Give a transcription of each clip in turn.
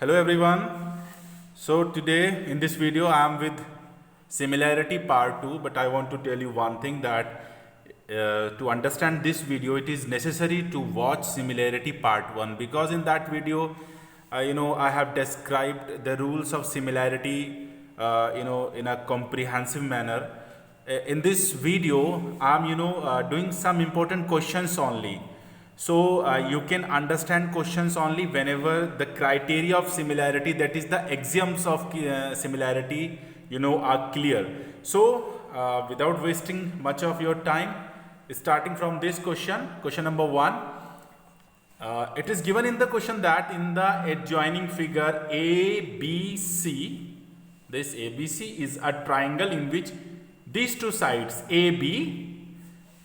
Hello everyone. So today in this video I am with similarity part 2, but I want to tell you one thing that to understand this video it is necessary to watch similarity part 1, because in that video I have described the rules of similarity in a comprehensive manner. In this video I am doing some important questions only, so you can understand questions only whenever the criteria of similarity, that is the axioms of similarity, are clear. So without wasting much of your time, starting from this question number 1, it is given in the question that in the adjoining figure ABC, this ABC is a triangle in which these two sides AB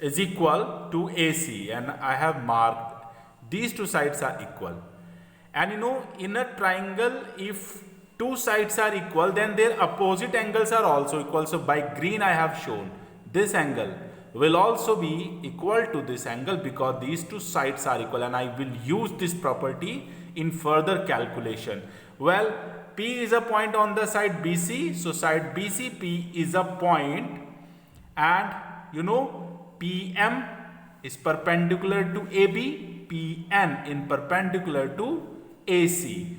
is equal to AC, and I have marked these two sides are equal. And in a triangle, if two sides are equal, then their opposite angles are also equal. So by green I have shown this angle will also be equal to this angle because these two sides are equal, and I will use this property in further calculation. Well, P is a point on the side BC, so side BC P is a point, and PM is perpendicular to AB, PN in perpendicular to AC.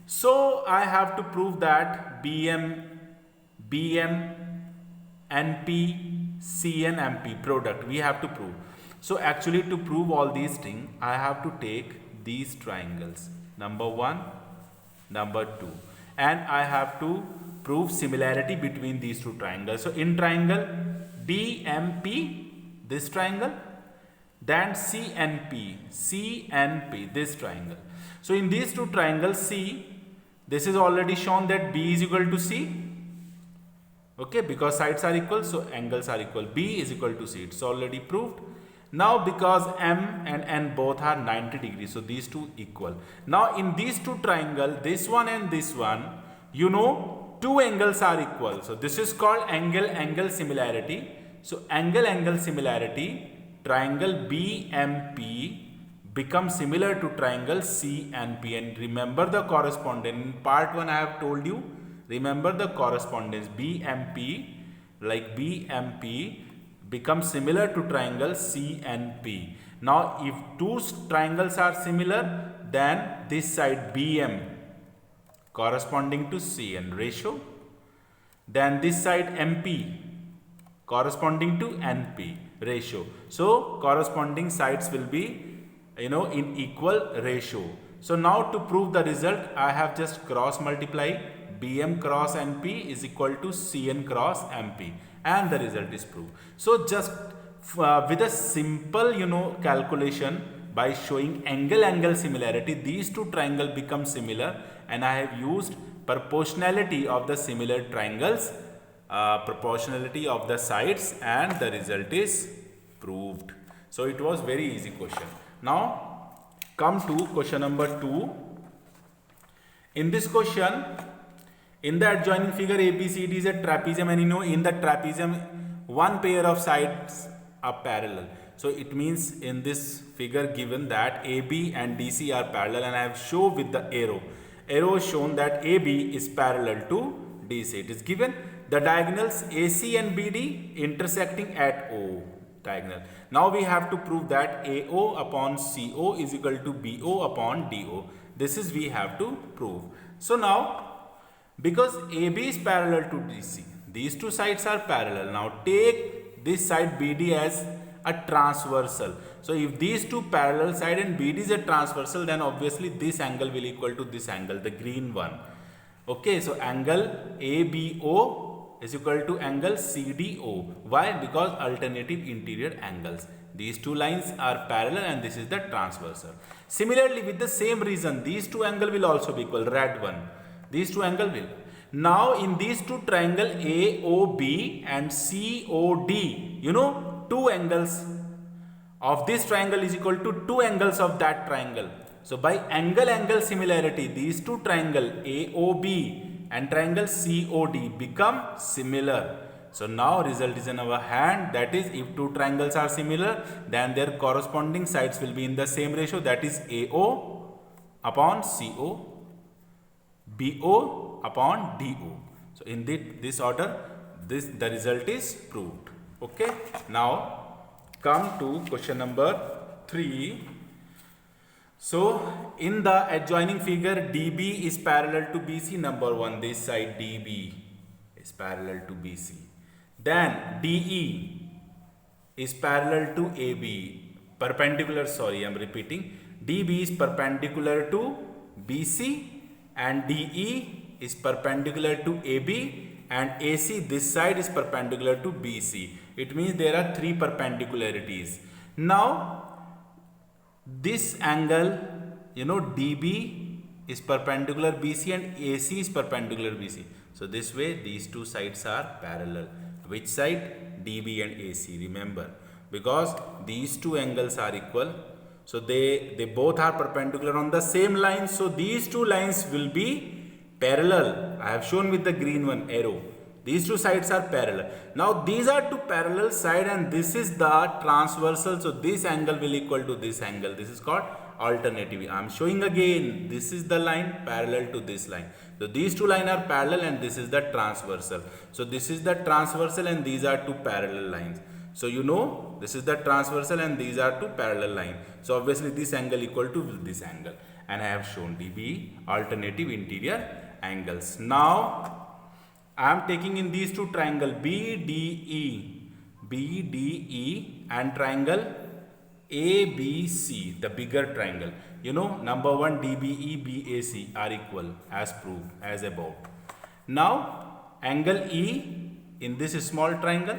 So I have to prove that BM, NP, CN, MP product we have to prove. So actually to prove all these things I have to take these triangles, number 1, number 2, and I have to prove similarity between these two triangles. So in triangle DMP, this triangle, then CNP, this triangle. So in these two triangles, C, this is already shown that B is equal to C. Okay, because sides are equal, so angles are equal. B is equal to C. It's already proved. Now because M and N both are 90 degrees, so these two equal. Now in these two triangles, this one and this one, two angles are equal. So this is called angle-angle similarity. So angle-angle similarity, triangle BMP becomes similar to triangle CNP. And remember the correspondence. In part 1 I have told you, remember the correspondence. BMP becomes similar to triangle CNP. Now if two triangles are similar, then this side BM corresponding to CN ratio, then this side MP corresponding to NP ratio. So corresponding sides will be in equal ratio. So now to prove the result, I have just cross multiply BM cross NP is equal to CN cross MP, and the result is proved. So just with a simple calculation, by showing angle-angle similarity, these two triangles become similar, and I have used proportionality of the similar triangles, proportionality of the sides, and the result is proved. So it was very easy question. Now come to question number 2. In this question, in the adjoining figure ABCD is a trapezium, and in the trapezium one pair of sides are parallel. So it means in this figure given that AB and DC are parallel, and I have shown with the arrow shown that AB is parallel to DC. It is given the diagonals AC and BD intersecting at O diagonal. Now we have to prove that AO upon CO is equal to BO upon DO. This is we have to prove. So now because AB is parallel to DC, these two sides are parallel. Now take this side BD as a transversal. So if these two parallel side and BD is a transversal, then obviously this angle will equal to this angle, the green one. Okay, so angle ABO is equal to angle CDO. Why? Because alternative interior angles. These two lines are parallel and this is the transversal. Similarly, with the same reason, these two angles will also be equal, red one. These two angles will. Now in these two triangle AOB and COD, two angles of this triangle is equal to two angles of that triangle. So by angle-angle similarity, these two triangle AOB and triangle COD become similar. So now result is in our hand, that is if two triangles are similar, then their corresponding sides will be in the same ratio, that is AO upon CO. BO upon DO. So in this order, the result is proved. Okay. Now come to question number 3. So in the adjoining figure, DB is parallel to BC. Number 1, this side DB is parallel to BC. Then DE is parallel to AB. Perpendicular, sorry, I am repeating. DB is perpendicular to BC and DE is perpendicular to AB, and AC, this side, is perpendicular to BC. It means there are 3 perpendicularities. Now this angle, DB is perpendicular BC and AC is perpendicular BC. So this way these two sides are parallel. Which side? DB and AC, remember, because these two angles are equal. So they both are perpendicular on the same line. So these two lines will be parallel. I have shown with the green one arrow. These two sides are parallel. Now these are two parallel side and this is the transversal. So this angle will equal to this angle. This is called alternative. I am showing again, this is the line parallel to this line. So these two lines are parallel and this is the transversal. So this is the transversal and these are two parallel lines. So this is the transversal and these are two parallel lines. So obviously this angle equal to this angle. And I have shown DB alternative interior angles. Now I am taking in these two triangle BDE and triangle ABC, the bigger triangle. Number 1 DBE BAC are equal as proved as above. Now angle E in this small triangle,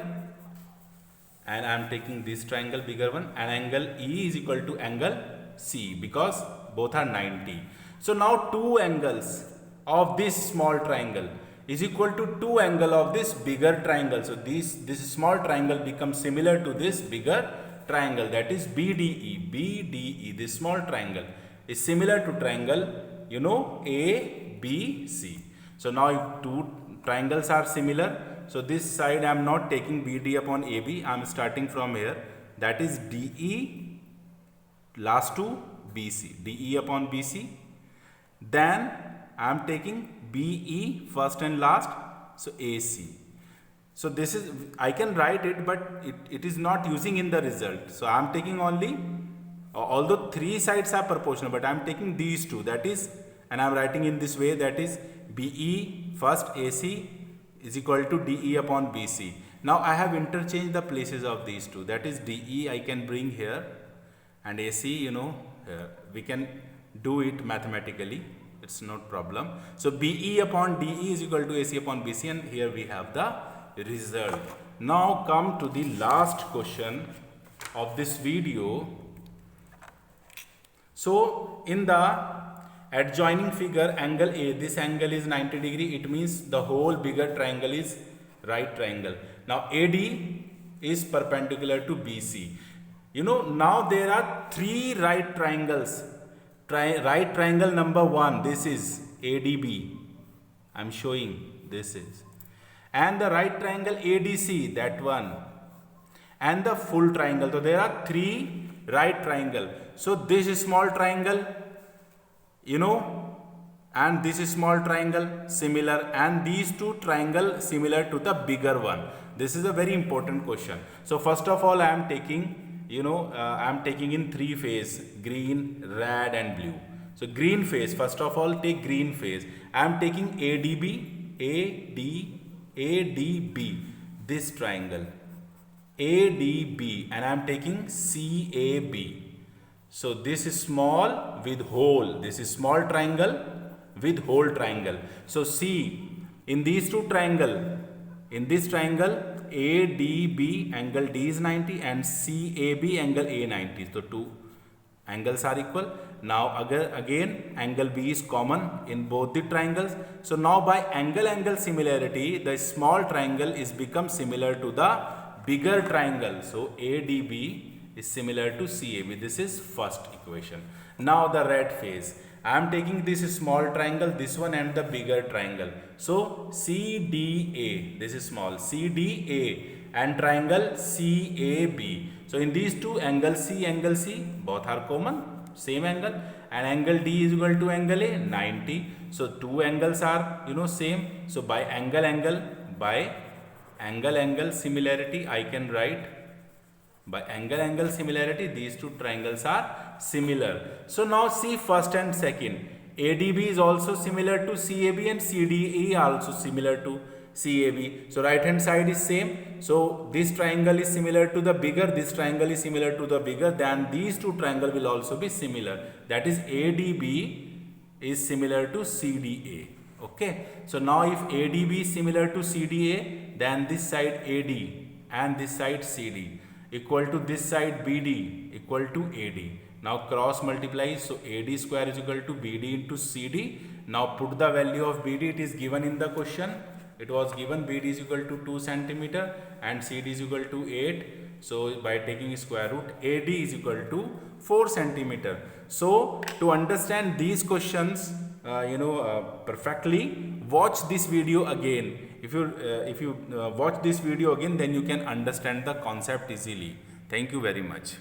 and I am taking this triangle bigger one, and angle E is equal to angle C because both are 90. So now two angles of this small triangle is equal to two angle of this bigger triangle. So this small triangle becomes similar to this bigger triangle, that is BDE. BDE, this small triangle is similar to triangle ABC. So now if two triangles are similar, so this side I am not taking BD upon AB, I am starting from here, that is DE last to BC, DE upon BC. Then I am taking BE first and last, so AC. So this is, I can write it, but it is not using in the result. So I am taking only, although three sides are proportional, but I am taking these two, that is, and I am writing in this way, that is BE first AC is equal to DE upon BC. Now I have interchanged the places of these two, that is DE I can bring here and AC, we can do it mathematically. It's not problem. So BE upon DE is equal to AC upon BC, and here we have the result. Now come to the last question of this video. So in the adjoining figure, angle A, this angle is 90 degree. It means the whole bigger triangle is right triangle. Now AD is perpendicular to BC. Now there are three right triangles. Right triangle number 1, this is ADB, I am showing, this is, and the right triangle ADC, that one, and the full triangle. So there are three right triangle. So this small triangle, and this small triangle similar, and these two triangle similar to the bigger one. This is a very important question. So first of all I am taking I am taking in three phase, green, red and blue. So green phase, first of all take green phase. I am taking ADB, this triangle, ADB, and I am taking CAB. So this is small with whole, this is small triangle with whole triangle. So see, in these two triangle, in this triangle ADB angle D is 90 and CAB angle A 90. So two angles are equal. Now again angle B is common in both the triangles. So now by angle similarity, the small triangle is become similar to the bigger triangle. So ADB is similar to CAB. This is first equation. Now the red phase. I am taking this small triangle, this one, and the bigger triangle. So CDA, this is small, CDA and triangle CAB. So in these two, angle C, both are common. same angle, and angle D is equal to angle A, 90. So two angles are same. So by angle similarity, I can write by angle similarity, these two triangles are similar. So now see first and second. ADB is also similar to CAB and CDE also similar to CAB. So right hand side is same. So this triangle is similar to the bigger, this triangle is similar to the bigger, then these two triangle will also be similar. That is ADB is similar to CDA. Okay. So now if ADB is similar to CDA, then this side AD and this side CD equal to this side BD equal to AD. Now cross multiply, so AD square is equal to BD into CD. Now put the value of BD, it is given in the question. It was given BD is equal to 2 centimeter and CD is equal to 8. So by taking square root, AD is equal to 4 centimeter. So to understand these questions perfectly, watch this video again. If you watch this video again, then you can understand the concept easily. Thank you very much.